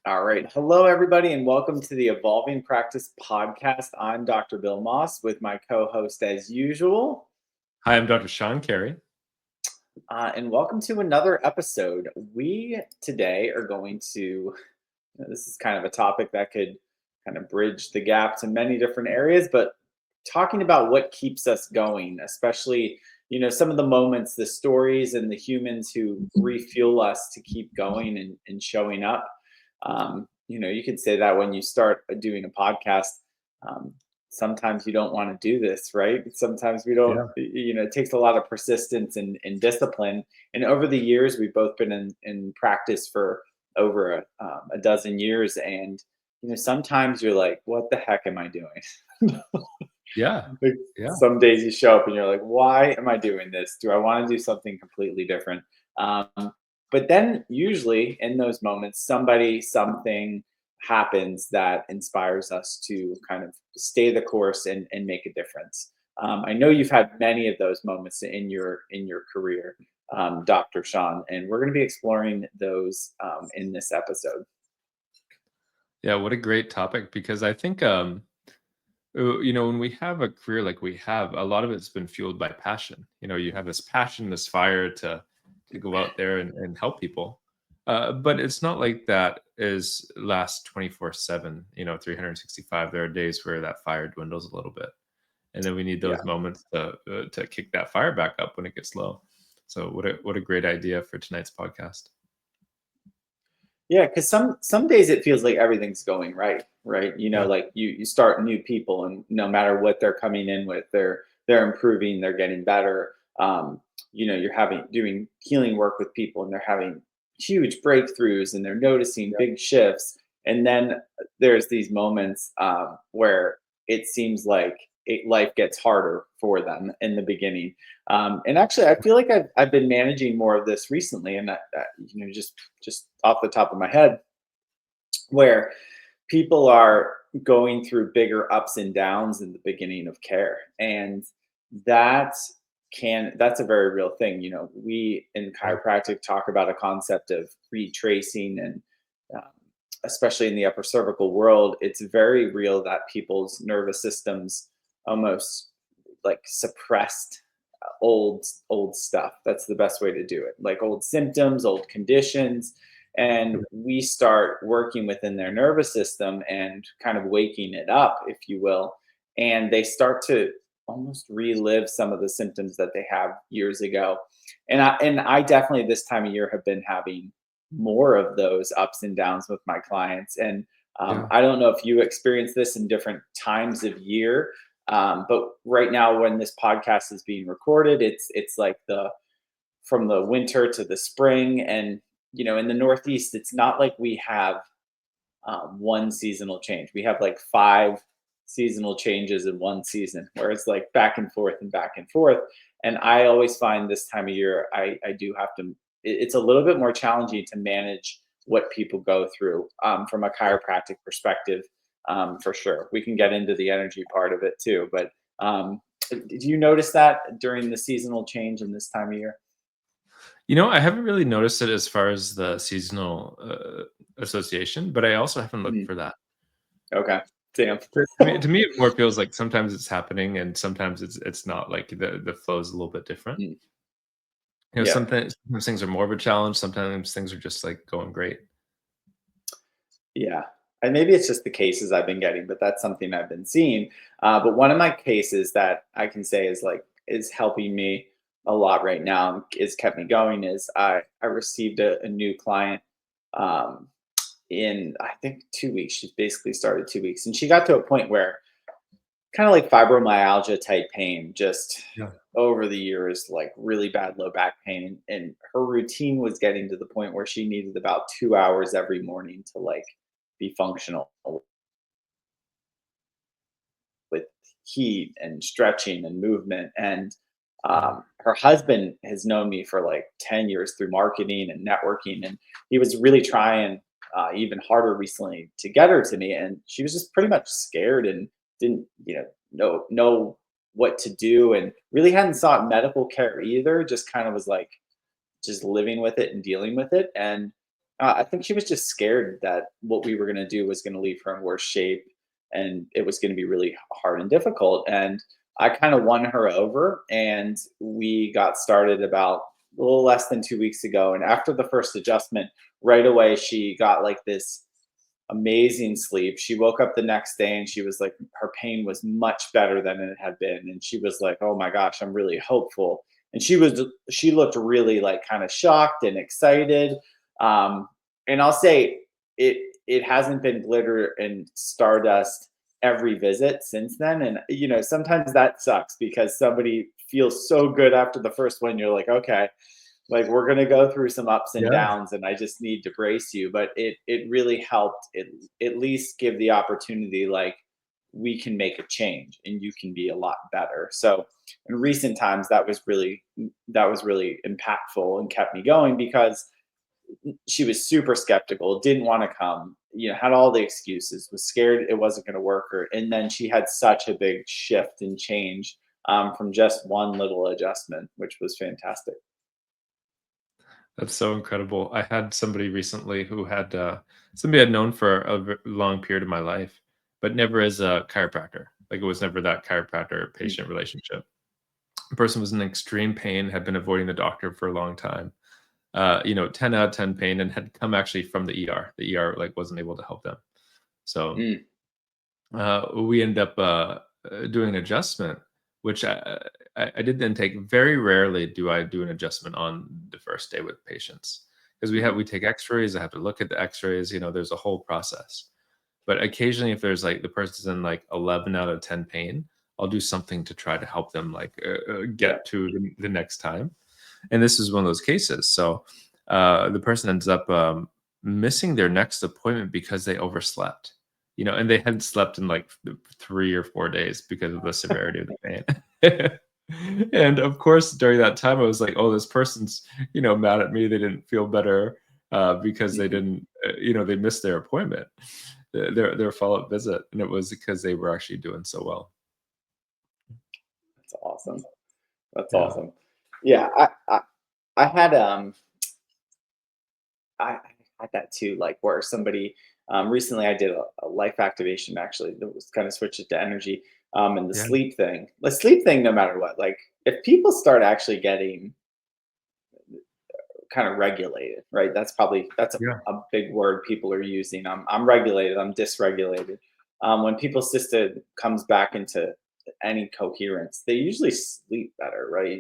All right. Hello, everybody, and welcome to the Evolving Practice Podcast. I'm Dr. Bill Moss with my co host, as usual. Hi, I'm Dr. Sean Carey. And welcome to another episode. We today are going to, this is kind of a topic that could kind of bridge the gap to many different areas, but talking about what keeps us going, especially, some of the moments, the stories, and the humans who refuel us to keep going and showing up. You could say that when you start doing a podcast. Um, Sometimes you don't want to do this, right? Sometimes we don't, Yeah. it takes a lot of persistence and discipline. And over the years, we've both been in practice for over a dozen years. And, sometimes you're like, what the heck am I doing? Yeah. Like, Yeah. some days you show up and you're like, why am I doing this? Do I want to do something completely different? Um, but then usually in those moments, something happens that inspires us to kind of stay the course and make a difference. I know you've had many of those moments in your career, Dr. Sean, and we're going to be exploring those in this episode. Yeah. What a great topic because I think, when we have a career like we have, a lot of it's been fueled by passion. You have this passion, this fire to go out there and help people. But it's not like that is last 24/7, 365. There are days where that fire dwindles a little bit. And then we need Yeah. those moments to kick that fire back up when it gets low. So what a great idea for tonight's podcast. Yeah, because some days it feels like everything's going right, right? Yeah. Like you start new people, and no matter what they're coming in with, they're improving, they're getting better. You're having doing healing work with people, and they're having huge breakthroughs, and they're noticing big shifts. And then there's these moments where it seems like life gets harder for them in the beginning. And actually, I feel like I've been managing more of this recently, and just off the top of my head, where people are going through bigger ups and downs in the beginning of care, and that that's a very real thing. We in Yeah. chiropractic talk about a concept of retracing, and um, especially in the upper cervical world, it's very real that people's nervous systems almost like suppressed old stuff. That's the best way to do it. Like old symptoms, old conditions, and we start working within their nervous system and kind of waking it up, if you will, and they start to almost relive some of the symptoms that they have years ago. And I definitely this time of year have been having more of those ups and downs with my clients. And Yeah. I don't know if you experience this in different times of year, but right now, when this podcast is being recorded, it's like the from the winter to the spring, and in the Northeast, it's not like we have one seasonal change. We have like five seasonal changes in one season, where it's like back and forth and back and forth. And I always find this time of year, I do have to. It's a little bit more challenging to manage what people go through from a chiropractic perspective, for sure. We can get into the energy part of it too, but did you notice that during the seasonal change in this time of year? I haven't really noticed it as far as the seasonal association, but I also haven't looked Mhm. for that. Okay, damn. To me, it more feels like sometimes it's happening and sometimes it's not. Like the flow is a little bit different. Mm, yeah. Sometimes things are more of a challenge. Sometimes things are just like going great. Yeah. And maybe it's just the cases I've been getting, but that's something I've been seeing. But one of my cases that I can say is helping me a lot right now, and is kept me going, is I received a new client um, in I think 2 weeks. She's basically started 2 weeks, and she got to a point where kind of like fibromyalgia type pain, just Yeah. over the years, like really bad low back pain, and her routine was getting to the point where she needed about 2 hours every morning to like be functional with heat and stretching and movement. And Yeah. her husband has known me for like 10 years through marketing and networking, and he was really trying even harder recently to get her to me, and she was just pretty much scared and didn't know what to do, and really hadn't sought medical care either, just kind of was like just living with it and dealing with it. And I think she was just scared that what we were going to do was going to leave her in worse shape, and it was going to be really hard and difficult. And I kind of won her over, and we got started about a little less than 2 weeks ago. And after the first adjustment, right away, she got like this amazing sleep. She woke up the next day and she was like, her pain was much better than it had been. And she was like, oh my gosh, I'm really hopeful. And she looked really like kind of shocked and excited. Um, and I'll say it hasn't been glitter and stardust every visit since then. And sometimes that sucks because somebody feels so good after the first one. You're like, okay, like we're going to go through some ups and Yeah. downs and I just need to brace you. But it really helped at least give the opportunity, like, we can make a change and you can be a lot better. So in recent times that was really impactful and kept me going because she was super skeptical, didn't want to come, had all the excuses, was scared it wasn't going to work her. And then she had such a big shift and change, from just one little adjustment, which was fantastic. That's so incredible. I had somebody recently who had somebody I'd known for a long period of my life, but never as a chiropractor. Like it was never that chiropractor Mm, patient relationship. The person was in extreme pain, had been avoiding the doctor for a long time. 10 out of 10 pain, and had come actually from the ER. The ER like wasn't able to help them. So mm, we ended up doing an adjustment, which I did then take. Very rarely do I do an adjustment on the first day with patients because mhm. we take X-rays. I have to look at the X-rays. There's a whole process. But occasionally, if there's like the person's in like 11 out of 10 pain, I'll do something to try to help them like Yeah. get to the next time. And this is one of those cases. So the person ends up missing their next appointment because they overslept. And they hadn't slept in like 3 or 4 days because of the severity of the pain. And of course, during that time, I was like, "Oh, this person's mad at me. They didn't feel better because they Mhm. didn't, they missed their appointment, their follow up visit, and it was because they were actually doing so well." That's awesome. That's Yeah, awesome. Yeah, I had I had that too, like where somebody, recently I did a life activation actually that was kind of switched it to energy, and the yeah, sleep thing. The sleep thing, no matter what, like if people start actually getting kind of regulated, right? That's yeah, a big word people are using. I'm regulated, I'm dysregulated. When people's system comes back into any coherence, they usually sleep better, right?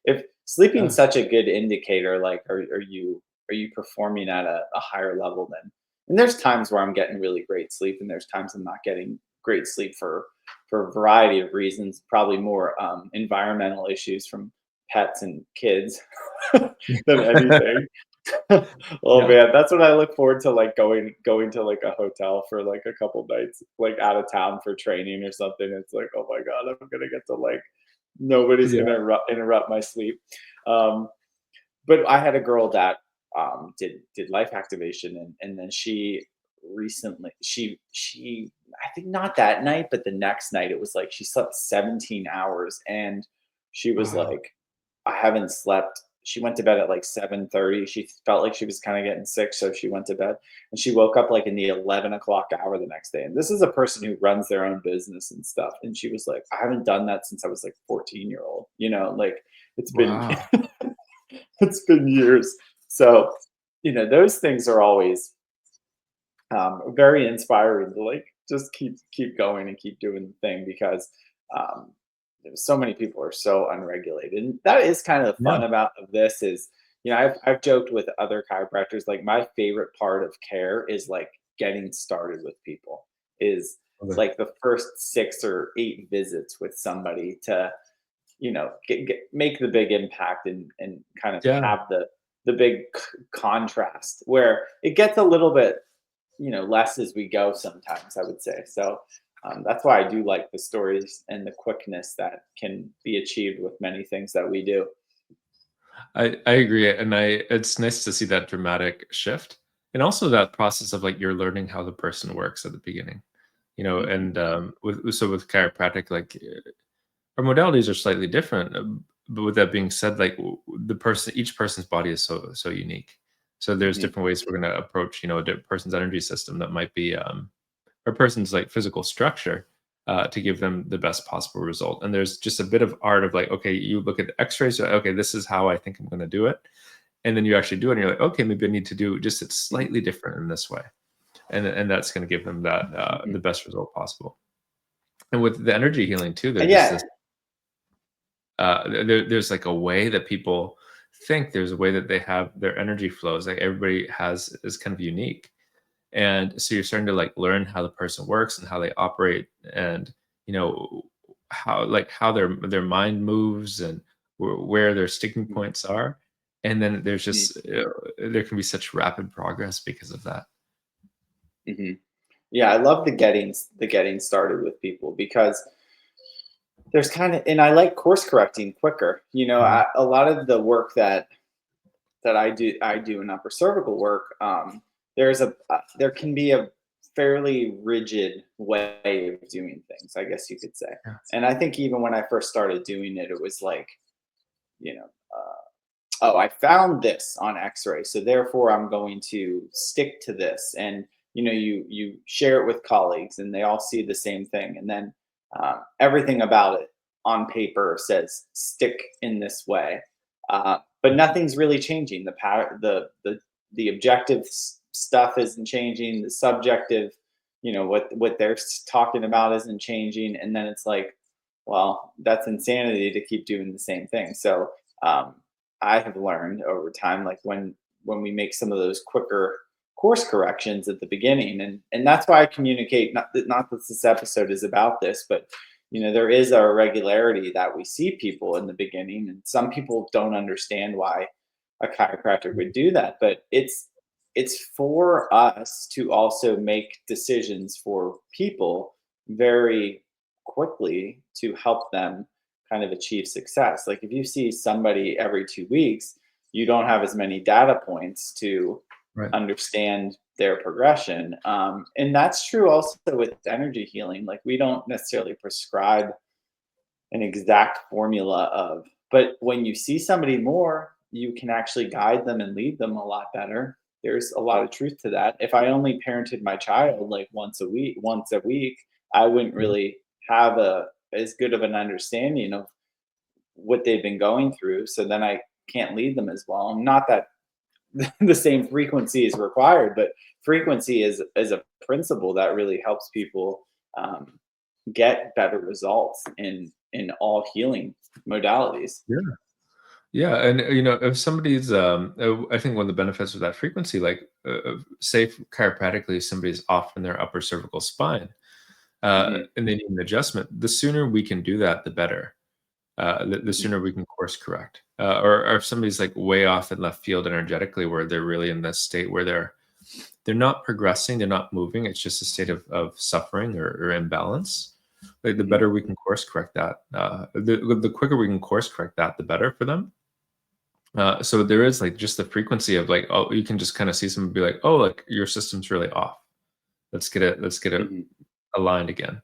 If sleeping is yeah, such a good indicator, like are you performing at a higher level then? And there's times where I'm getting really great sleep, and there's times I'm not getting great sleep for a variety of reasons, probably more environmental issues from pets and kids than anything. Oh yeah, man, that's what I look forward to, like going to like a hotel for like a couple nights, like out of town for training or something. It's like, oh my god, I'm gonna get to like nobody's yeah. gonna interrupt my sleep. Um, but I had a girl that did life activation, and then she recently she I think not that night, but the next night it was like she slept 17 hours, and she was Wow. like, I haven't slept. She went to bed at like 7:30. She felt like she was kind of getting sick, so she went to bed, and she woke up like in the 11 o'clock hour the next day. And this is a person who runs their own business and stuff. And she was like, I haven't done that since I was like 14-year-old. Like it's been Wow. it's been years. So, those things are always, very inspiring to like just keep going and keep doing the thing because, um, so many people are so unregulated. And that is kind of the Yeah. fun about of this is, I've joked with other chiropractors, like my favorite part of care is like getting started with people, is Okay. like the first 6 or 8 visits with somebody to, make the big impact and kind of Yeah. have the big contrast where it gets a little bit, less as we go sometimes, I would say. So, that's why I do like the stories and the quickness that can be achieved with many things that we do. I agree, and it's nice to see that dramatic shift, and also that process of like you're learning how the person works at the beginning, Mhm. and with chiropractic, like our modalities are slightly different, but with that being said, like each person's body is so unique. So there's Hmm. different ways we're going to approach, a person's energy system that might be, or person's like physical structure, to give them the best possible result. And there's just a bit of art of like, okay, you look at the X-rays, you're like, okay, this is how I think I'm going to do it, and then you actually do it, and you're like, okay, maybe I need to do just it Hmm. slightly different in this way, and that's going to give them that Hmm. the best result possible. And with the energy healing too, there's just Yeah. this there's like a way that people think, there's a way that they have their energy flows, like everybody has is kind of unique. And so you're starting to like learn how the person works and how they operate, and you know how their mind moves, and where their sticking points are. And then there's Hmm. just there can be such rapid progress because of that. Hmm. Yeah, I love the getting started with people because there's kind of, and I like course correcting quicker. Mhm. A lot of the work that I do in upper cervical work. There can be a fairly rigid way of doing things, I guess you could say. Yeah. And I think even when I first started doing it, it was like, you know, oh, I found this on X-ray, so therefore I'm going to stick to this. And you share it with colleagues, and they all see the same thing, and then everything about it on paper says stick in this way, but nothing's really changing. The objective stuff isn't changing. The subjective, what they're talking about isn't changing, and then it's like, well, that's insanity to keep doing the same thing. So um, I have learned over time, like when we make some of those quicker course corrections at the beginning, and that's why I communicate. Not that this episode is about this, but there is a regularity that we see people in the beginning, and some people don't understand why a chiropractor would do that, but it's for us to also make decisions for people very quickly to help them kind of achieve success. Like if you see somebody every 2 weeks, you don't have as many data points to Right. understand their progression. And that's true also with energy healing. Like we don't necessarily prescribe an exact formula of, but when you see somebody more, you can actually guide them and lead them a lot better. There's a lot of truth to that. If I only parented my child like once a week, I wouldn't Mhm. really have a as good of an understanding of what they've been going through. So then I can't lead them as well. Not that the same frequency is required, but frequency is a principle that really helps people um, get better results in all healing modalities. Yeah. Yeah, and if somebody's, I think one of the benefits of that frequency, like, say chiropractically, somebody's off in their upper cervical spine, Hmm. and they need an adjustment. The sooner we can do that, the better. The Hmm. sooner we can course correct. Or if somebody's like way off in left field energetically, where they're really in this state where they're not progressing, they're not moving. It's just a state of suffering or imbalance. Like the Hmm. better we can course correct that, the quicker we can course correct that, the better for them. So there is like just the frequency of like, oh, you can just kind of see someone be like, oh, like your system's really off. Let's get it Hmm. aligned again,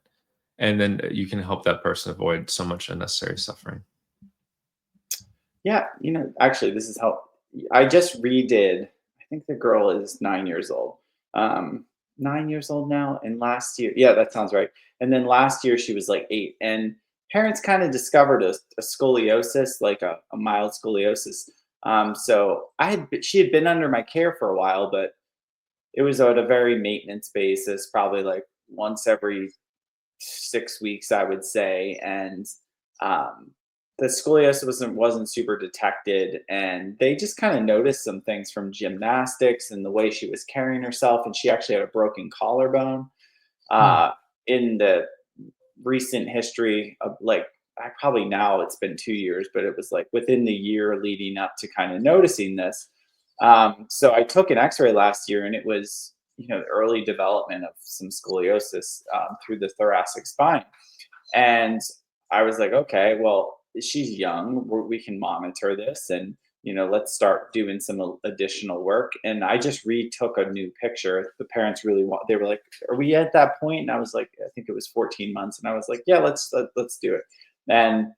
and then you can help that person avoid so much unnecessary suffering. Yeah, actually, this is how I just redid. I think the girl is 9 years old. 9 years old now. And last year, yeah, that sounds right. And then last year she was like 8. And parents kind of discovered a scoliosis, like a mild scoliosis. So she had been under my care for a while, but it was at a very maintenance basis, probably like once every 6 weeks, I would say. And um, the scoliosis wasn't super detected, and they just kind of noticed some things from gymnastics and the way she was carrying herself, and she actually had a broken collarbone. Hmm. uh, in the recent history of like, I probably, now it's been 2 years, but it was like within the year leading up to kind of noticing this. So I took an X-ray last year, and it was the early development of some scoliosis through the thoracic spine. And I was like, okay, well, she's young. We can monitor this, and let's start doing some additional work. And I just retook a new picture. The parents really want. They were like, "Are we at that point?" And I was like, "I think it was 14 months." And I was like, "Yeah, let's do it." And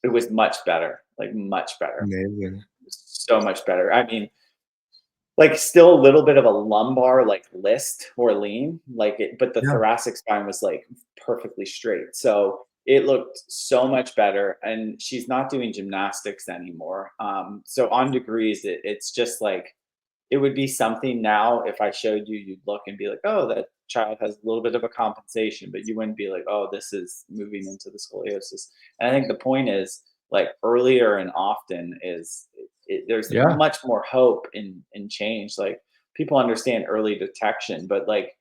it was much better, like much better, Amazing. so much better. I mean, like still a little bit of a lumbar like list or lean, like it, but the Yeah. thoracic spine was like perfectly straight. So it looked so much better. And she's not doing gymnastics anymore. So on degrees, it's just like it would be something now if I showed you, you'd look and be like, oh, that child has a little bit of a compensation, but you wouldn't be like, oh, this is moving into the scoliosis. And I think the point is like earlier and often is there's Yeah. much more hope in change. Like people understand early detection, but like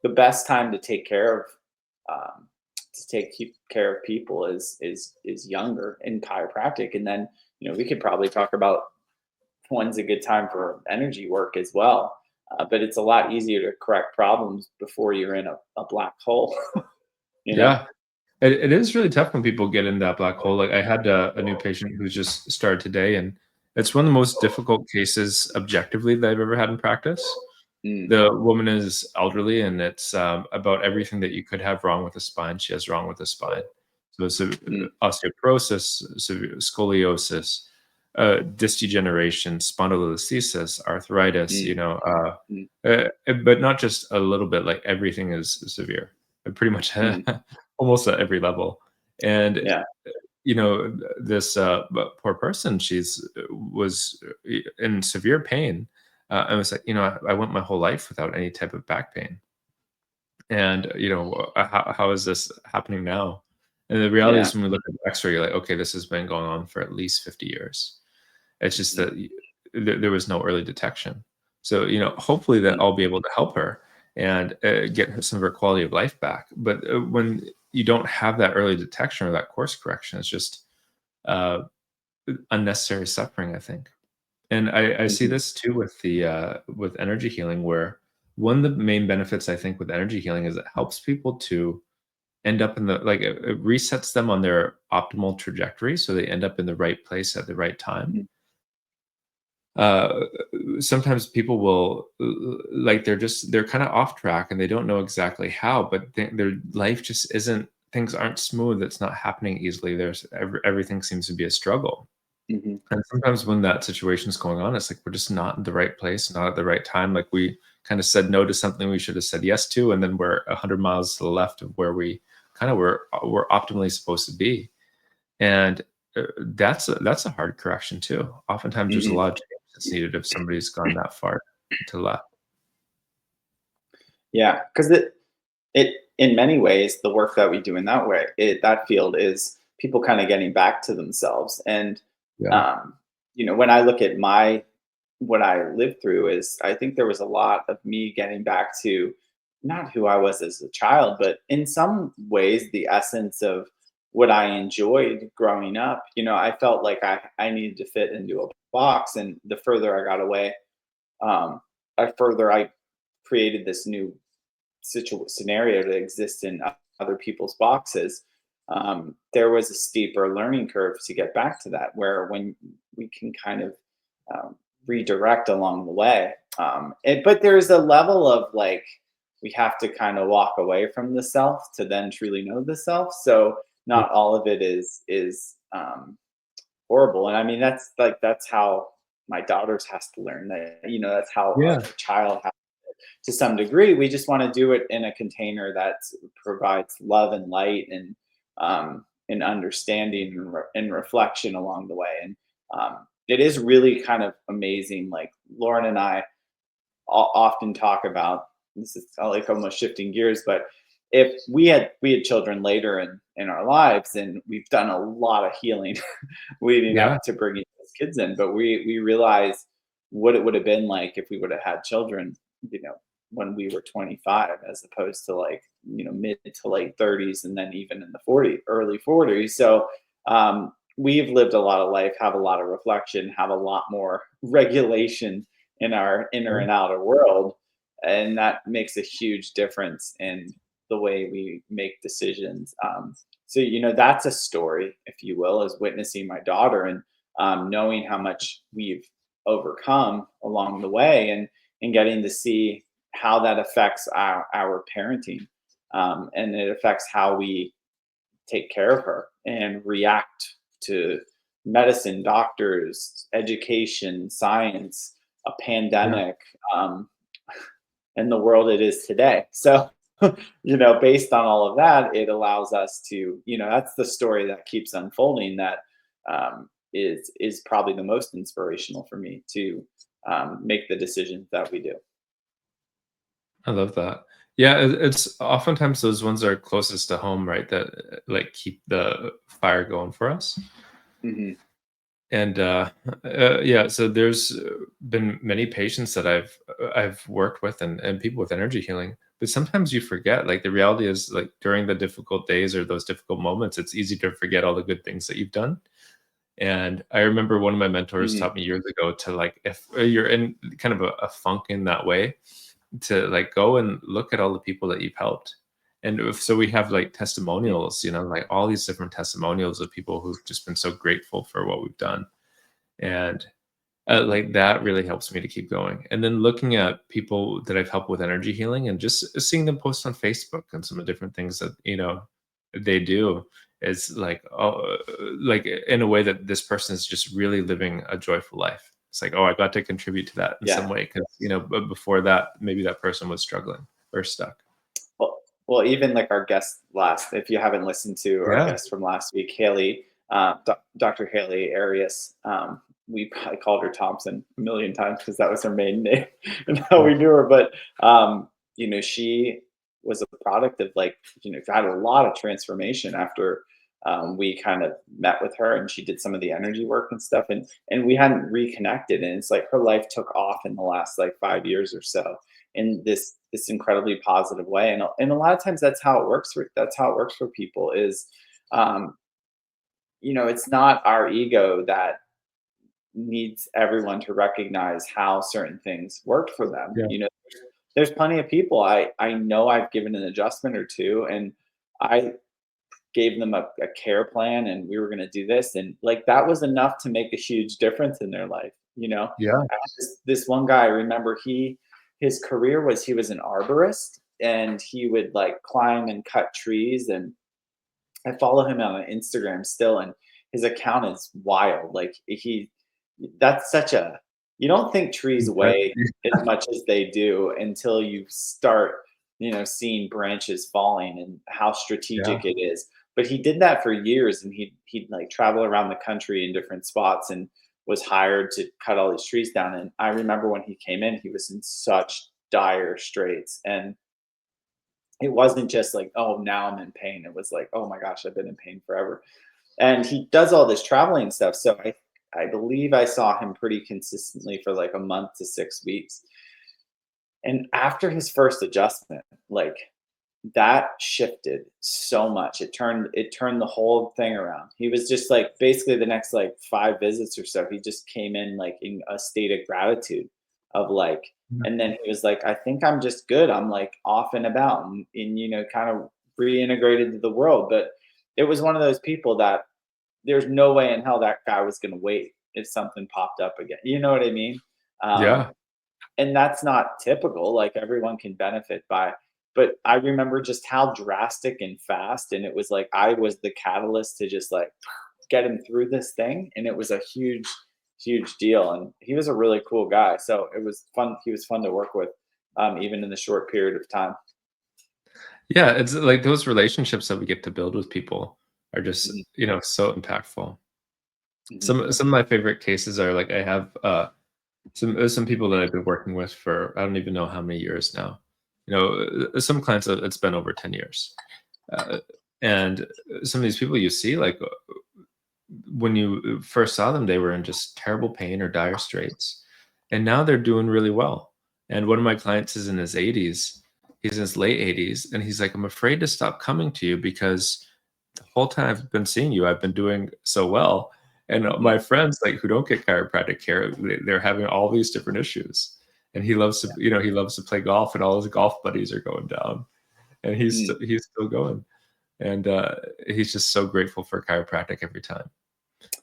the best time to take care of keep care of people is younger in chiropractic, and then we could probably talk about when's a good time for energy work as well. But it's a lot easier to correct problems before you're in a black hole, you know? Yeah. It is really tough when people get in that black hole. Like I had a new patient who's just started today, and it's one of the most difficult cases objectively that I've ever had in practice. Mm, The woman is elderly, and it's about everything that you could have wrong with the spine. She has wrong with the spine. So it's mm, osteoporosis, severe scoliosis, disc degeneration, spondylolisthesis, arthritis. mm, mm, But not just a little bit. Like everything is severe, pretty much mm. almost at every level. And Yeah. this poor person, she's was in severe pain. I was like, I went my whole life without any type of back pain, and how is this happening now? And the reality Yeah. is, when we look at the X-ray, you're like, okay, this has been going on for at least 50 years. It's just Mm, that there was no early detection. So hopefully that mm, I'll be able to help her and get her some of her quality of life back. But when you don't have that early detection or that course correction, it's just uh, unnecessary suffering, I think. And I see mhm, this too with the with energy healing, where one of the main benefits I think with energy healing is it helps people to end up in the like it resets them on their optimal trajectory, so they end up in the right place at the right time. mhm, uh Sometimes people will like they're kind of off track and they don't know exactly how, but their life just isn't, things aren't smooth, it's not happening easily, everything seems to be a struggle. mhm. And sometimes when that situation is going on, it's like we're just not in the right place, not at the right time. Like we kind of said no to something we should have said yes to, and then we're 100 miles to the left of where we kind of were optimally supposed to be. And that's a hard correction too. Oftentimes, there's a Mhm. lot of change that's needed if somebody's gone that far to the left. Yeah, because it in many ways, the work that we do in that way, that field is people kind of getting back to themselves. And Yeah, um, when I look at my what I lived through is I think there was a lot of me getting back to not who I was as a child, but in some ways the essence of what I enjoyed growing up. I felt like I needed to fit into a box, and the further I got away, um, the further I created this new scenario to exist in other people's boxes. There was a steeper learning curve to get back to that, where when we can kind of um, redirect along the way. But there's a level of like, we have to kind of walk away from the self to then truly know the self. So yeah, not all of it is horrible. And I mean, that's how my daughters has to learn that, that's how yeah. a child has to some degree. We just want to do it in a container that provides love and light and understanding and reflection along the way. And it is really kind of amazing. Like Lauren and I often talk about, this is like almost shifting gears, but if we had children later in our lives, and we've done a lot of healing leading Yeah. up to bringing those kids in, but we realize what it would have been like if we would have had children, you know, when we were 25, as opposed to like, mid to late 30s, and then even in the early 40s. So we've lived a lot of life, have a lot of reflection, have a lot more regulation in our inner Yeah. and outer world. And that makes a huge difference in the way we make decisions. So, that's a story, if you will, is witnessing my daughter and knowing how much we've overcome along the way, and getting to see how that affects our parenting. And it affects how we take care of her and react to medicine, doctors, education, science, a Yeah. pandemic, um, in the world it is today. So, based on all of that, it allows us to, that's the story that keeps unfolding. That is probably the most inspirational for me to make the decisions that we do. I love that. Yeah, it's oftentimes those ones are closest to home, right? That like keep the fire going for us. Hmm. And yeah, so there's been many patients that I've worked with and people with energy healing. But sometimes you forget. Like the reality is, like during the difficult days or those difficult moments, it's easy to forget all the good things that you've done. And I remember one of my mentors Hmm. taught me years ago to like, if you're in kind of a funk in that way, to like go and look at all the people that you've helped. And so we have like testimonials, like all these different testimonials of people who've just been so grateful for what we've done. And like that really helps me to keep going. And then looking at people that I've helped with energy healing and just seeing them post on Facebook and some of the different things that, they do is like, oh, like in a way that this person is just really living a joyful life. It's like, oh, I got to contribute to that in some Yeah. way because, before that, maybe that person was struggling or stuck. Well, even like our guest last, if you haven't listened to our Yeah. guest from last week, Haley, Dr. Haley Arias, we probably called her Thompson a million times because that was her maiden name and how Yeah. we knew her. But, she was a product of like, had a lot of transformation after we kind of met with her and she did some of the energy work and stuff. And we hadn't reconnected. And it's like her life took off in the last like 5 years or so in this incredibly positive way. And a lot of times that's how it works for people is um it's not our ego that needs everyone to recognize how certain things worked for them. Yeah. There's plenty of people I know I've given an adjustment or two, and I gave them a care plan, and we were going to do this, and like that was enough to make a huge difference in their life. Yeah. This one guy, I remember, his career was he was an arborist, and he would like climb and cut trees. And I follow him on Instagram still, and his account is wild. Like that's such a, you don't think trees weigh as much as they do until you start, seeing branches falling and how Yeah. strategic it is. But he did that for years, and he'd like travel around the country in different spots and was hired to cut all these trees down. And I remember when he came in, he was in such dire straits. And it wasn't just like, oh, now I'm in pain. It was like, oh my gosh, I've been in pain forever. And he does all this traveling stuff. So I believe I saw him pretty consistently for like a month to 6 weeks. And after his first adjustment, like that shifted so much. It turned the whole thing around. He was just like basically the next like 5 visits or so, he just came in like in a state of gratitude of like, and then he was like, I think I'm just good. I'm like off and about and kind of reintegrated to the world. But it was one of those people that there's no way in hell that guy was gonna wait if something popped up again. You know what I mean? Um, Yeah. and that's not typical. Like everyone can benefit by, but I remember just how drastic and fast, and it was like I was the catalyst to just like get him through this thing, and it was a huge, huge deal. And he was a really cool guy, so it was fun. He was fun to work with, even in the short period of time. Yeah. It's like those relationships that we get to build with people are just, Mhm, so impactful. mhm, Some of my favorite cases are like I have some people that I've been working with for I don't even know how many years now. Some clients it's been over 10 years. Uh, and some of these people you see like when you first saw them they were in just terrible pain or dire straits. And now they're doing really well. And one of my clients is in his 80s. He's in his late 80s and he's like I'm afraid to stop coming to you because the whole time I've been seeing you, I've been doing so well. And mhm, my friends like who don't get chiropractic care, they're having all these different issues. And he loves to, he loves to play golf, and all his golf buddies are going down, and mhm. he's still going. And he's just so grateful for chiropractic every time.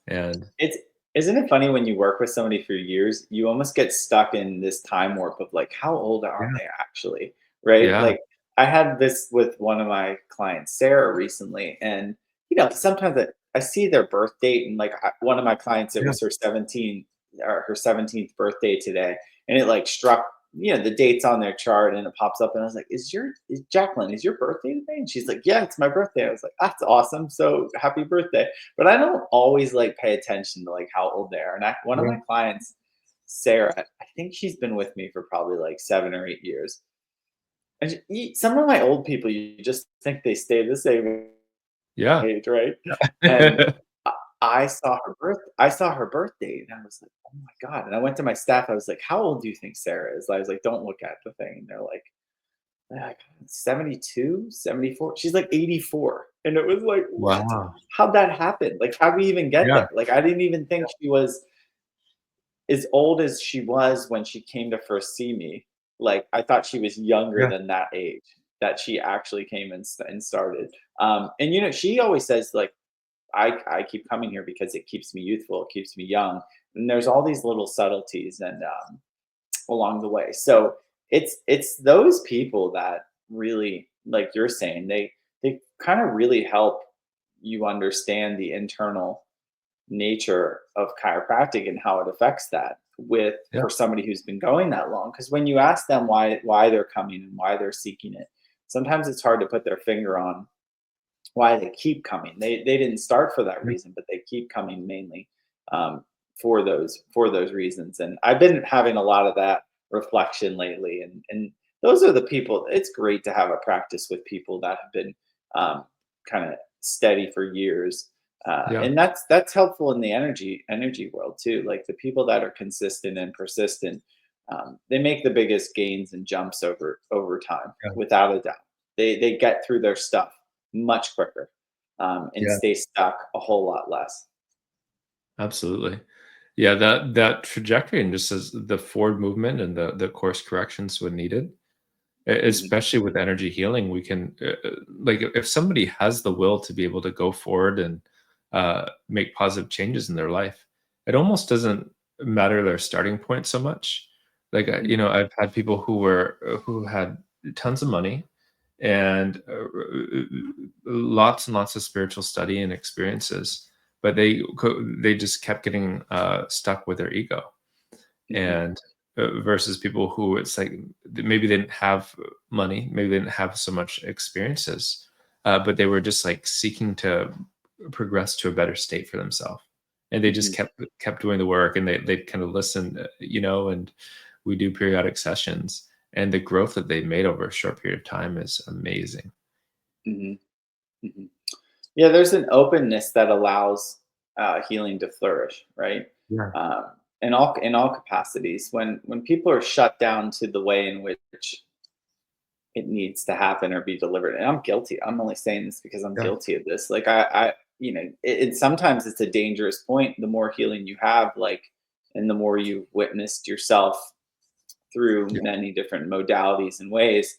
And It's Isn't it funny when you work with somebody for years, you almost get stuck in this time warp of like, how old are yeah, they actually? Right? yeah, Like I had this with one of my clients, Sarah, recently, and sometimes I see their birth date, and like one of my clients, it yeah, was her 17th birthday today, and it like struck, the dates on their chart, and it pops up, and I was like, is Jacqueline, is your birthday today? And she's like, yeah, it's my birthday. I was like, that's awesome. So happy birthday. But I don't always like pay attention to like how old they are. And one of Yeah. my clients, Sarah, I think she's been with me for probably like 7 or 8 years. And some of my old people, you just think they stay the same Yeah. age, right? And I saw her birthday, and I was like, "Oh my god," and I went to my staff, I was like, "How old do you think Sarah is?" I was like, "Don't look at the thing," and they're like, 72, 74. She's like 84, and it was like, "What? Wow. How'd that happen? Like, how'd we even get Yeah. there?" Like, I didn't even think she was as old as she was when she came to first see me. Like, I thought she was younger Yeah. than that age, that she actually came and started. And, she always says, like, I keep coming here because it keeps me youthful, it keeps me young. And there's all these little subtleties and along the way. So it's those people that really, like you're saying, they kind of really help you understand the internal nature of chiropractic and how it affects that with Yeah. for somebody who's been going that long. Because when you ask them why they're coming and why they're seeking it, sometimes it's hard to put their finger on why they keep coming. They didn't start for that Yeah. reason, but they keep coming mainly um, for those reasons. And I've been having a lot of that reflection lately. And those are the people. It's great to have a practice with people that have been kind of steady for years. Yeah. And that's helpful in the energy world too. Like the people that are consistent and persistent, they make the biggest gains and jumps over time, Yeah. without a doubt. They get through their stuff much quicker, and Yeah. stay stuck a whole lot less. Absolutely. Yeah, that trajectory and just as the forward movement and the course corrections when needed, Mhm, especially with energy healing, we can like if somebody has the will to be able to go forward and make positive changes in their life, it almost doesn't matter their starting point so much. Like mhm, I've had people who had tons of money and lots and lots of spiritual study and experiences, but they just kept getting stuck with their ego mhm, and versus people who it's like maybe they didn't have money, maybe they didn't have so much experiences, but they were just like seeking to progress to a better state for themselves, and they just mhm, kept doing the work, and they kind of listen, and we do periodic sessions, and the growth that they made over a short period of time is amazing. mhm, mhm. Yeah, there's an openness that allows healing to flourish, right? Yeah, In all capacities. When people are shut down to the way in which it needs to happen or be delivered, and I'm guilty. I'm only saying this because I'm yeah, guilty of this. Like sometimes it's a dangerous point. The more healing you have, like, and the more you've witnessed yourself through yeah, many different modalities and ways,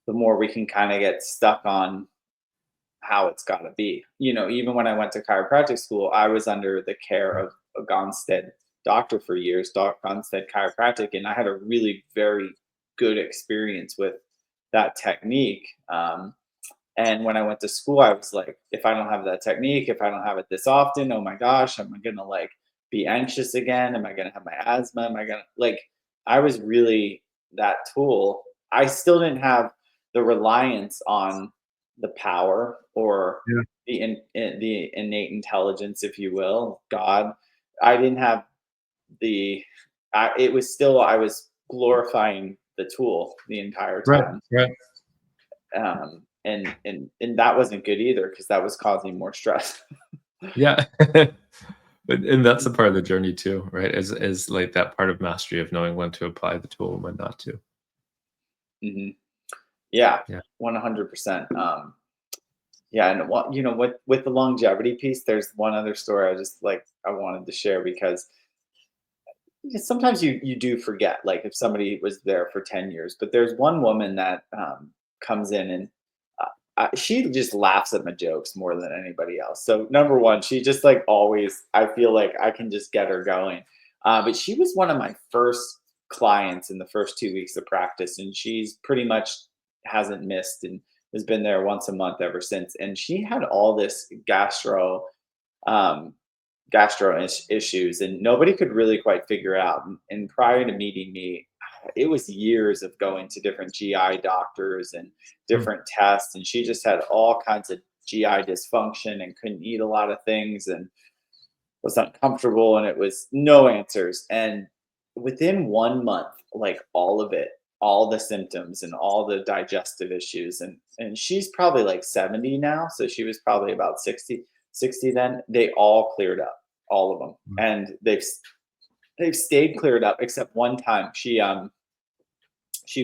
the more we can kind of get stuck on how it's got to be. Even when I went to chiropractic school, I was under the care of a Gonstead doctor for years, Doc Gonstead Chiropractic, and I had a really very good experience with that technique. And when I went to school, I was like, if I don't have that technique, if I don't have it this often, oh my gosh, am I gonna like be anxious again? Am I gonna have my asthma? Am I gonna like? I was really that tool. I still didn't have the reliance on the power or yeah. the innate intelligence, if you will, God. I didn't have the. It was still I was glorifying the tool the entire Right, time, right. and that wasn't good either because that was causing more stress. Yeah. And that's a part of the journey too, right? Is like that part of mastery of knowing when to apply the tool and when not to. Hmm. Yeah, Yeah. 100%. Yeah, and with the longevity piece, there's one other story I wanted to share because sometimes you do forget, like if somebody was there for 10 years, but there's one woman that comes in and she just laughs at my jokes more than anybody else. So number one, she just like always, I feel like I can just get her going. But she was one of my first clients in the first 2 weeks of practice, and she's pretty much hasn't missed and has been there once a month ever since. And she had all this gastro. Um, issues, and nobody could really quite figure out. And prior to meeting me, it was years of going to different GI doctors and Mm. different tests, and she just had all kinds of GI dysfunction and couldn't eat a lot of things and was uncomfortable, and it was no answers. And within 1 month, like all of it, all the symptoms and all the digestive issues, and she's probably like 70 now, so she was probably about 60 then, they all cleared up, all of them. Mm. And they've stayed cleared up except one time she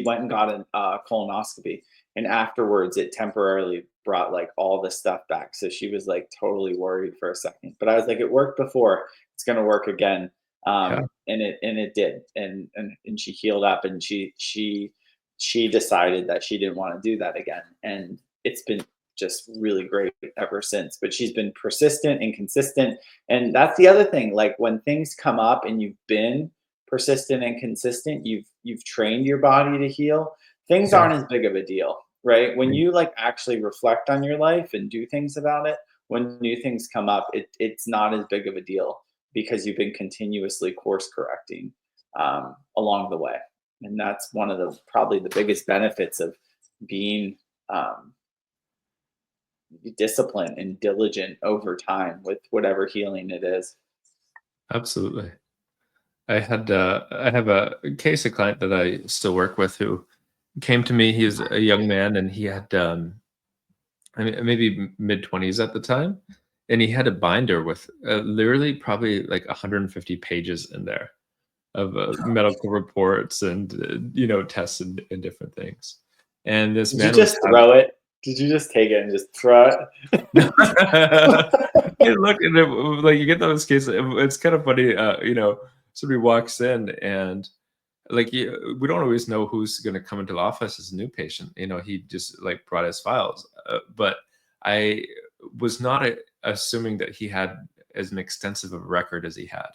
went and got a colonoscopy, and afterwards it temporarily brought like all the stuff back, so she was like totally worried for a second, but I was like, it worked before, it's going to work again. Yeah, And it did, and she healed up, and she decided that she didn't want to do that again, and it's been just really great ever since. But she's been persistent and consistent, and that's the other thing, like when things come up and you've been persistent and consistent, you've trained your body to heal, things yeah. aren't as big of a deal, right? When Mm. you like actually reflect on your life and do things about it, when new things come up, it's not as big of a deal because you've been continuously course correcting along the way. And that's one of the probably the biggest benefits of being um, disciplined and diligent over time with whatever healing it is. Absolutely. I have a case, a client that I still work with who came to me. He's a young man, and he had I mean, maybe mid-20s at the time, and he had a binder with literally probably like 150 pages in there of medical reports and tests and different things. And this Did you man was just throw it? Did you just take it and just throw Hey, look, and like you get those cases. It's kind of funny, somebody walks in and like we don't always know who's going to come into the office as a new patient. He just like brought his files, but I was not assuming that he had as an extensive of a record as he had.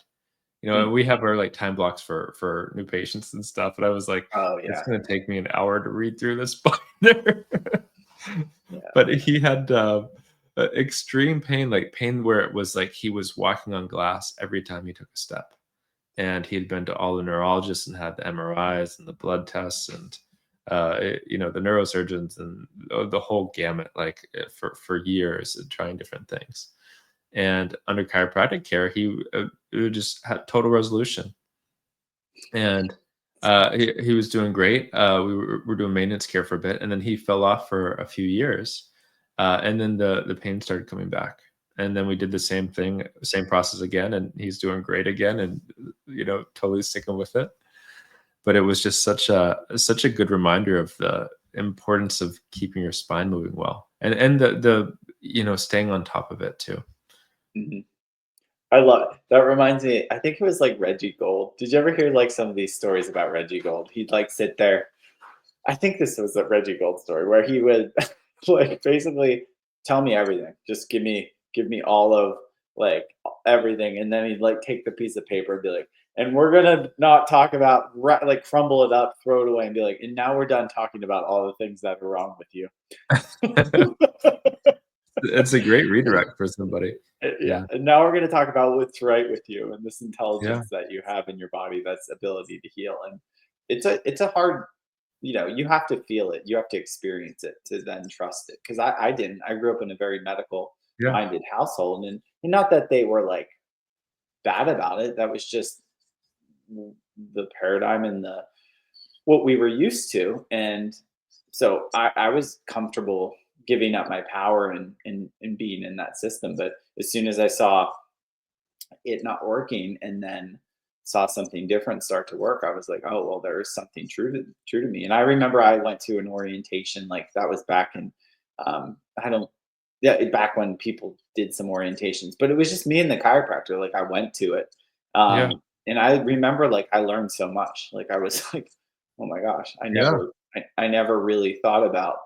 And it? we have our like time blocks for new patients and stuff, and I was like, Oh it's yeah, going to take me an hour to read through this binder. yeah. But he had extreme pain, like pain where it was like he was walking on glass every time he took a step. And he'd been to all the neurologists and had the MRIs and the blood tests and the neurosurgeons and the whole gamut, like for years, trying different things. And under chiropractic care, he just had total resolution, and he was doing great. We were doing maintenance care for a bit, and then he fell off for a few years, and then the pain started coming back. And then we did the same thing, same process again, and he's doing great again, and totally sticking with it. But it was just such a good reminder of the importance of keeping your spine moving well, and the staying on top of it too. Mhm. I love it. That reminds me, I think it was like Reggie Gold. Did you ever hear like some of these stories about Reggie Gold? He'd like sit there. I think this was a Reggie Gold story where he would like basically tell me everything. Just give me all of like everything, and then he'd like take the piece of paper and be like, and we're gonna not talk about like crumble it up, throw it away, and be like, and now we're done talking about all the things that are wrong with you. It's a great redirect for somebody. Yeah, Yeah. and now we're going to talk about what's right with you and this Yeah. intelligence that you have in your body, that's ability to heal. And it's a hard, you have to feel it, you have to experience it to then trust it. Because I didn't. I grew up in a very medical Yeah. minded household, and not that they were like bad about it. That was just the paradigm and the what we were used to. And so I was comfortable giving up my power and being in that system. But as soon as I saw it not working and then saw something different start to work, I was like, oh well, there is something true to me. And I remember I went to an orientation, like that was back in I don't yeah, back when people did some orientations, but it was just me and the chiropractor. Like I went to it. Yeah. And I remember like I learned so much. Like I was like, oh my gosh, Yeah. I never really thought about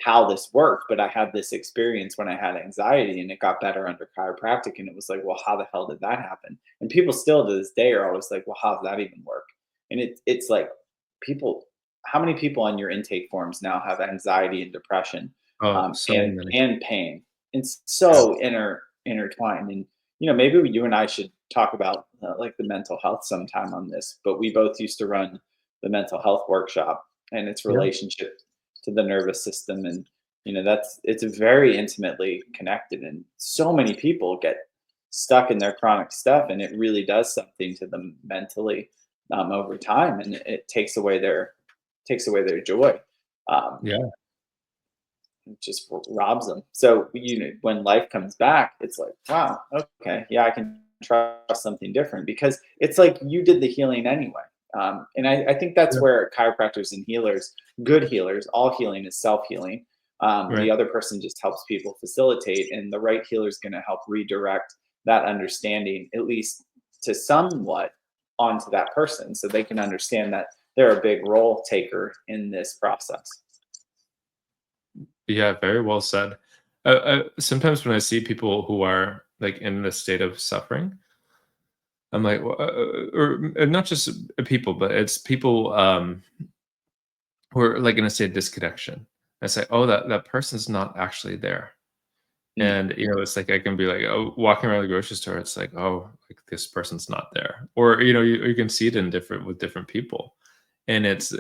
how this worked, but I had this experience when I had anxiety, and it got better under chiropractic. And it was like, well, how the hell did that happen? And people still to this day are always like, well, how does that even work? And it's like people, how many people on your intake forms now have anxiety and depression, Oh, so many. and pain? It's Yeah. so intertwined. And maybe you and I should talk about like the mental health sometime on this. But we both used to run the mental health workshop and its Yeah. relationship to the nervous system, and it's very intimately connected. And so many people get stuck in their chronic stuff, and it really does something to them mentally over time, and it takes away their joy. Um, Yeah. it just robs them. So when life comes back, it's like, wow, okay, yeah, I can trust something different because it's like you did the healing anyway. And I think that's Yeah. where chiropractors and healers, good healers, all healing is self healing. The Right. other person just helps people facilitate, and the right healer is going to help redirect that understanding, at least to somewhat, onto that person so they can understand that they're a big role taker in this process. Yeah, very well said. Sometimes when I see people who are like in this state of suffering, I'm like, or not just people, but it's people who are like in a state of disconnection. I say, oh, that person's not actually there. Mm, And it's like I can be like, oh, walking around the grocery store, it's like, oh, like this person's not there. Or you can see it in different with different people. And it's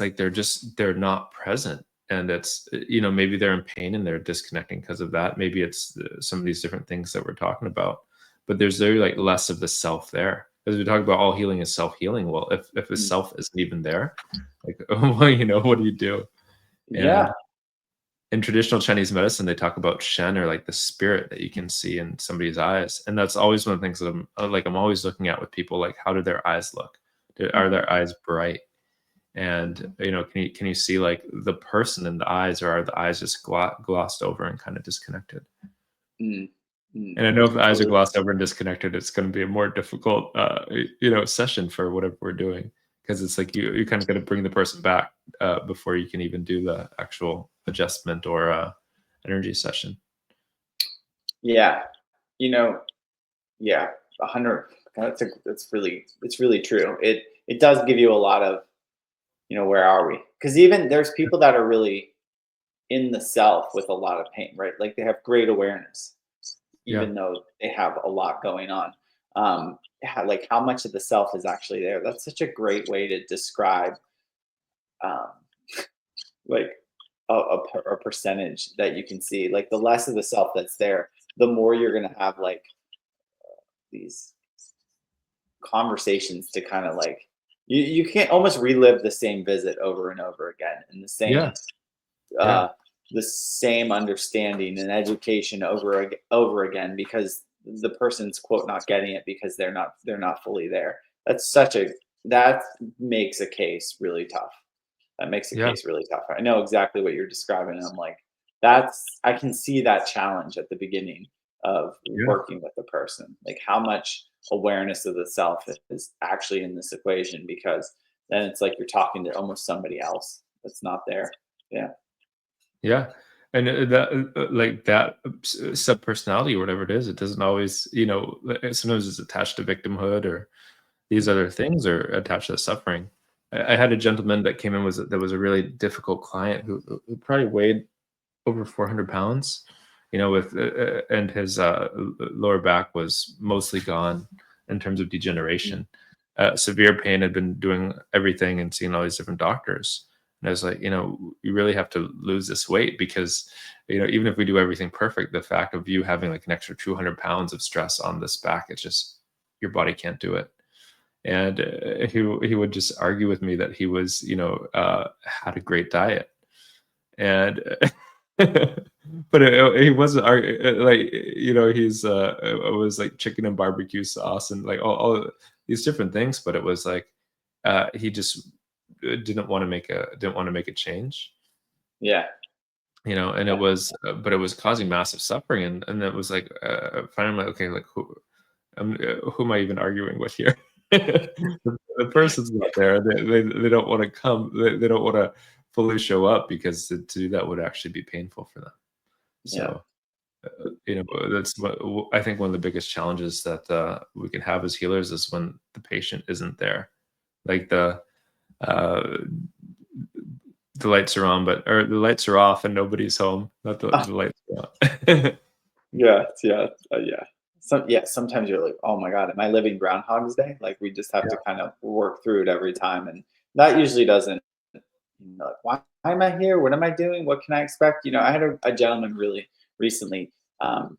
like they're not present. And it's maybe they're in pain and they're disconnecting because of that. Maybe it's some of these different things that we're talking about. But there's very like less of the self there. As we talk about all healing is self-healing. Well, if the mm. self isn't even there, like well, what do you do? Yeah. And in traditional Chinese medicine, they talk about Shen or like the spirit that you can see in somebody's eyes. And that's always one of the things that I'm always looking at with people, like how do their eyes look? Are Mhm. their eyes bright? And can you see like the person in the eyes, or are the eyes just glossed over and kind of disconnected? Mm, mm. And I know if the eyes are Totally. glossed over and disconnected, it's going to be a more difficult, session for whatever we're doing, because it's like you kind of got to bring the person back before you can even do the actual adjustment or energy session. Yeah. You know, yeah, 100. It's really true. It does give you a lot of, where are we? Because even there's people that are really in the self with a lot of pain, right? Like they have great awareness, Yeah, even though they have a lot going on. Yeah, like how much of the self is actually there? That's such a great way to describe um, like a percentage that you can see. Like the less of the self that's there, the more you're gonna have like these conversations to kind of like you can't almost relive the same visit over and over again and yeah, yeah, uh the same understanding and education over again because the person's quote not getting it because they're not fully there. That makes a case really tough. That makes a yeah, case really tough. I know exactly what you're describing, and I'm like, I can see that challenge at the beginning of yeah. working with a person. Like how much awareness of the self is actually in this equation because then it's like you're talking to almost somebody else that's not there. Yeah. Yeah, and like that sub personality or whatever it is, it doesn't always, sometimes it's attached to victimhood or these other things are attached to suffering. I had a gentleman that came in that was a really difficult client who probably weighed over 400 pounds, with and his lower back was mostly gone in terms of Mm, degeneration. Severe pain, had been doing everything and seeing all these different doctors. And I was like, you really have to lose this weight because, even if we do everything perfect, the fact of you having like an extra 200 pounds of stress on this back, it's just your body can't do it. And he would just argue with me that he was, had a great diet, and but he wasn't like he's it was like chicken and barbecue sauce and like all these different things, but it was like he just didn't want to make a change, yeah. and it Yeah. was but it was causing massive suffering, and it was like finally I'm like, okay, like who am I even arguing with here? The person's not there. They don't want to come. They don't want to fully show up because to do that would actually be painful for them. Yeah. So, that's what I think one of the biggest challenges that we can have as healers is when the patient isn't there. Like uh, the lights are on, or the lights are off and nobody's home. Not the lights are on. Yeah. Yeah. Yeah. sometimes you're like, oh my God, am I living Groundhog's Day? Like we just have to kind of work through it every time. And that usually doesn't, like, why am I here? What am I doing? What can I expect? I had a gentleman really recently. Um,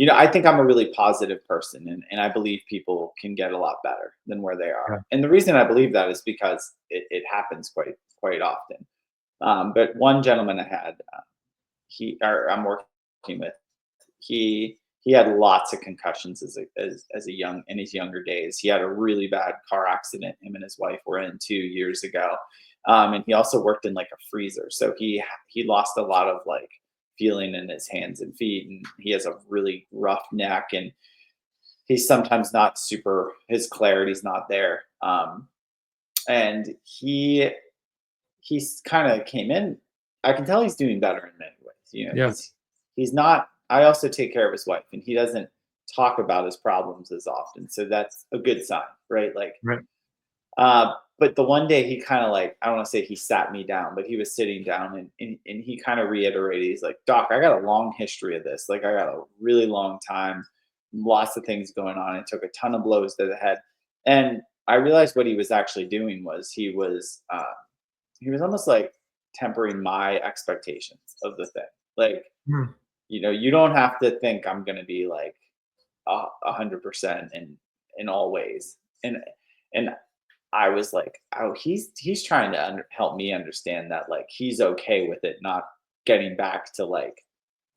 I think I'm a really positive person, and I believe people can get a lot better than where they are. Yeah. And the reason I believe that is because it happens quite often. But one gentleman I had, I'm working with, he had lots of concussions as a young in his younger days. He had a really bad car accident him and his wife were in 2 years ago. And he also worked in like a freezer, so he lost a lot of like feeling in his hands and feet, and he has a really rough neck, and he's sometimes not super, his clarity's not there. And he's kind of came in. I can tell he's doing better in many ways, Yeah. he's not. I also take care of his wife, and he doesn't talk about his problems as often, so that's a good sign, right? Like, Right. but the one day he kind of like, I don't want to say he sat me down, but he was sitting down, and he kind of reiterated, he's like, Doc, I got a long history of this. Like, I got a really long time, lots of things going on. It took a ton of blows to the head. And I realized what he was actually doing was he was almost like tempering my expectations of the thing. Like, Mm. you don't have to think I'm going to be like 100% in all ways. And I was like, oh, he's trying to help me understand that like he's okay with it not getting back to like,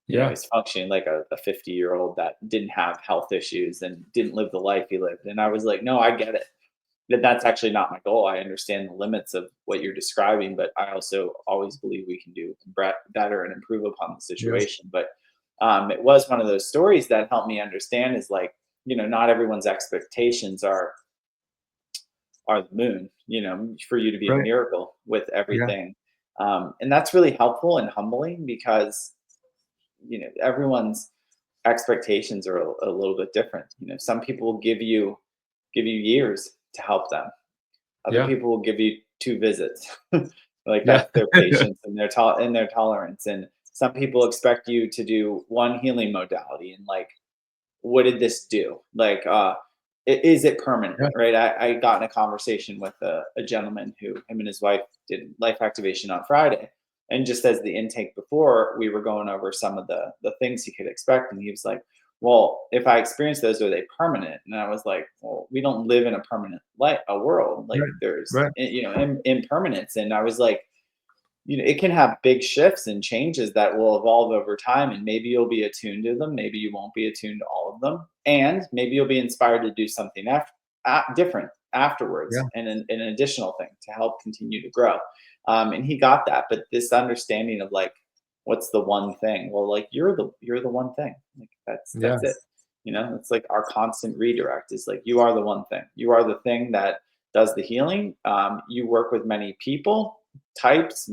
Yeah. he's functioning like a 50-year-old that didn't have health issues and didn't live the life he lived. And I was like, no, I get it. That's actually not my goal. I understand the limits of what you're describing, but I also always believe we can do better and improve upon the Yeah. situation. But it was one of those stories that helped me understand is like, not everyone's expectations are the moon, for you to be a Right. miracle with Yeah. everything. And that's really helpful and humbling because, everyone's expectations are a little bit different. Some people will give you years to help them. Other Yeah. people will give you 2 visits. Like, Yeah. that's their patience and their tolerance, and some people expect you to do one healing modality, and, like, what did this do? Like, is it permanent, Yeah. right? I got in a conversation with a gentleman who him and his wife did life activation on Friday, and just as the intake before, we were going over some of the things he could expect, and he was like, "Well, if I experience those, are they permanent?" And I was like, "Well, we don't live in a permanent a world. Like, Right. there's Right. impermanence." And I was like, it can have big shifts and changes that will evolve over time, and maybe you'll be attuned to them, maybe you won't be attuned to all of them, and maybe you'll be inspired to do something different afterwards, Yeah. and an additional thing to help continue to grow. And he got that, but this understanding of like, what's the one thing? Well, like, you're the one thing. Like, Yeah. that's it. It's like our constant redirect is like, you are the one thing. You are the thing that does the healing. You work with many people, types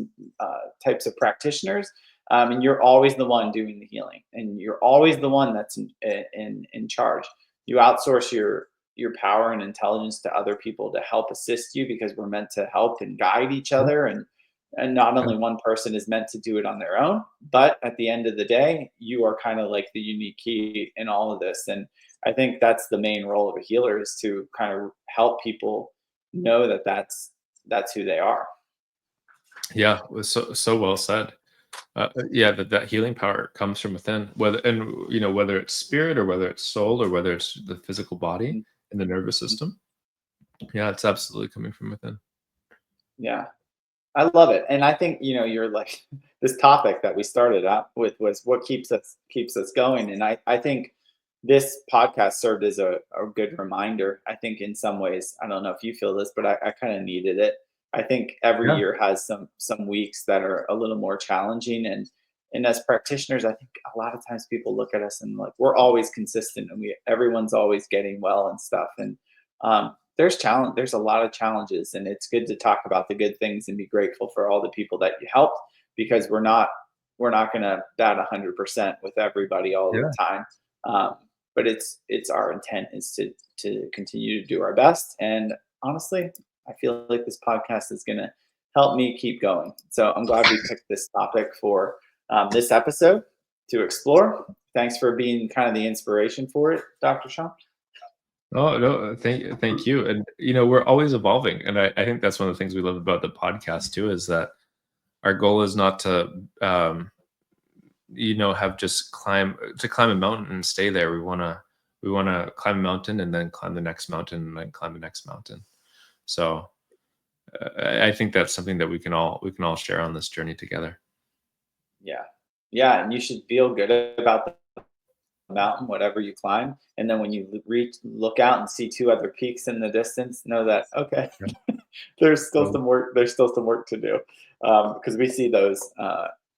types of practitioners, and you're always the one doing the healing, and you're always the one that's in charge. You outsource your power and intelligence to other people to help assist you, because we're meant to help and guide each Yeah. other, and not Yeah. only one person is meant to do it on their own, but at the end of the day, you are kind of like the unique key in all of this. And I think that's the main role of a healer, is to kind of help people know that that's who they are. Yeah. Was so well said. Yeah, that healing power comes from within, whether it's spirit or whether it's soul or whether it's the physical body and the nervous Mhm. system. Yeah, it's absolutely coming from within. Yeah, I love it. And I think, you're like, this topic that we started out with was what keeps us going. And I think this podcast served as a good reminder. I think in some ways, I don't know if you feel this, but I kind of needed it. I think every Yeah. year has some weeks that are a little more challenging, and as practitioners, I think a lot of times people look at us and like, we're always consistent, and everyone's always getting well and stuff. And there's a lot of challenges, and it's good to talk about the good things and be grateful for all the people that you helped, because we're not going to bat 100% with everybody all of Yeah. the time. um, but it's our intent is to continue to do our best. And honestly, I feel like this podcast is going to help me keep going, so I'm glad we picked this topic for this episode. to explore. Thanks for being kind of the inspiration for it, Dr. Sean. Oh no, thank you. And we're always evolving, and I think that's one of the things we love about the podcast too, is that our goal is not to have just climb a mountain and stay there. We want to climb a mountain and then climb the next mountain and then climb the next mountain. So I think that's something that we can all share on this journey together. Yeah. Yeah. And you should feel good about the mountain, whatever you climb. And then when you look out and see two other peaks in the distance, know that, okay, Yeah. there's still So some work. There's still some work to do, because we see those.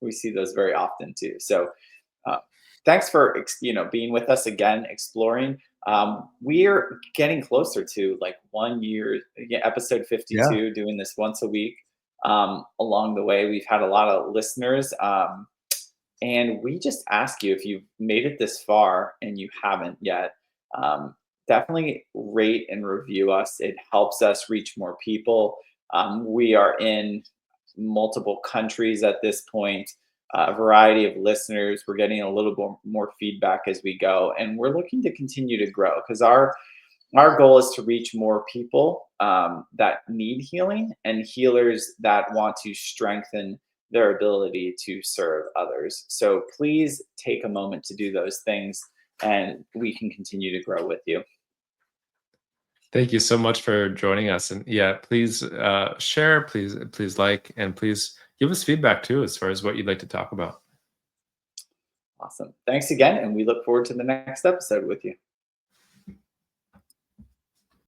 We see those very often too. So uh, thanks for being with us again, exploring. We're getting closer to like 1 year, yeah, episode yeah, 52, doing this once a week. Along the way, we've had a lot of listeners. And we just ask you, if you've made it this far and you haven't yet, definitely rate and review us. It helps us reach more people. We are in multiple countries at this point, a variety of listeners. We're getting a little bit more feedback as we go, and we're looking to continue to grow because our goal is to reach more people that need healing and healers that want to strengthen their ability to serve others. So please take a moment to do those things, and we can continue to grow with you. thank you so much for joining us. And yeah, please share, please like, and please give us feedback too as far as what you'd like to talk about. Awesome. Thanks again, and we look forward to the next episode with you.